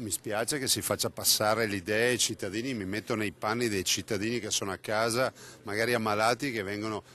mi spiace che si faccia passare l'idea ai cittadini, mi metto nei panni dei cittadini che sono a casa, magari ammalati, che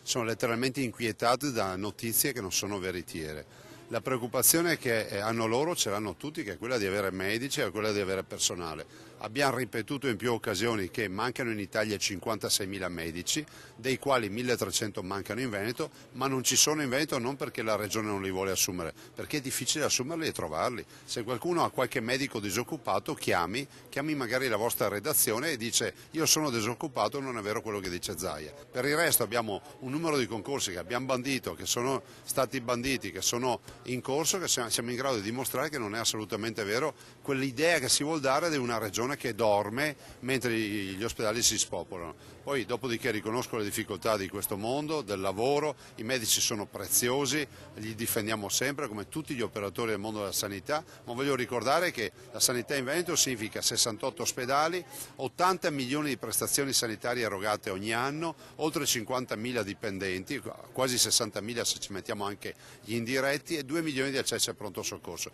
sono letteralmente inquietati da notizie che non sono veritiere. La preoccupazione che hanno loro ce l'hanno tutti, che è quella di avere medici e quella di avere personale. Abbiamo ripetuto in più occasioni che mancano in Italia 56.000 medici, dei quali 1.300 mancano in Veneto, ma non ci sono in Veneto non perché la Regione non li vuole assumere, perché è difficile assumerli e trovarli. Se qualcuno ha qualche medico disoccupato, chiami magari la vostra redazione e dice io sono disoccupato, non è vero quello che dice Zaia. Per il resto abbiamo un numero di concorsi che abbiamo bandito, che sono stati banditi, che sono in corso, che siamo in grado di dimostrare che non è assolutamente vero quell'idea che si vuol dare di una regione che dorme mentre gli ospedali si spopolano. Poi dopodiché riconosco le difficoltà di questo mondo, del lavoro, i medici sono preziosi, li difendiamo sempre come tutti gli operatori del mondo della sanità, ma voglio ricordare che la sanità in Veneto significa 68 ospedali, 80 milioni di prestazioni sanitarie erogate ogni anno, oltre 50.000 dipendenti, quasi 60.000 se ci mettiamo anche gli indiretti e 2 milioni di accessi al pronto soccorso.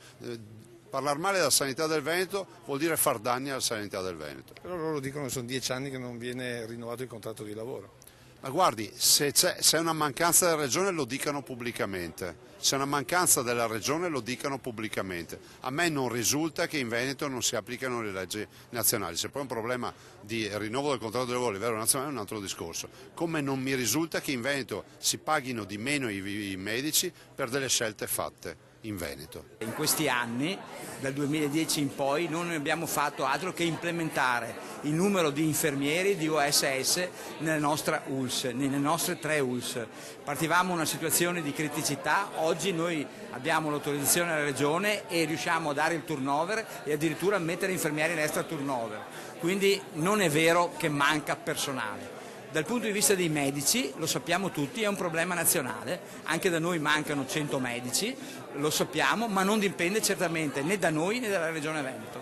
Parlare male della sanità del Veneto vuol dire far danni alla sanità del Veneto. Però loro dicono che sono 10 anni che non viene rinnovato il contratto di lavoro. Ma guardi, se è una mancanza della Regione lo dicano pubblicamente, se è una mancanza della Regione lo dicano pubblicamente. A me non risulta che in Veneto non si applicano le leggi nazionali, se poi è un problema di rinnovo del contratto di lavoro a livello nazionale è un altro discorso. Come non mi risulta che in Veneto si paghino di meno i medici per delle scelte fatte in Veneto. In questi anni, dal 2010 in poi, non abbiamo fatto altro che implementare il numero di infermieri di OSS nelle nostre ULSS, nelle nostre 3 ULSS. Partivamo da una situazione di criticità, oggi noi abbiamo l'autorizzazione della Regione e riusciamo a dare il turnover e addirittura a mettere infermieri in extra turnover. Quindi non è vero che manca personale. Dal punto di vista dei medici, lo sappiamo tutti, è un problema nazionale, anche da noi mancano 100 medici, lo sappiamo, ma non dipende certamente né da noi né dalla Regione Veneto.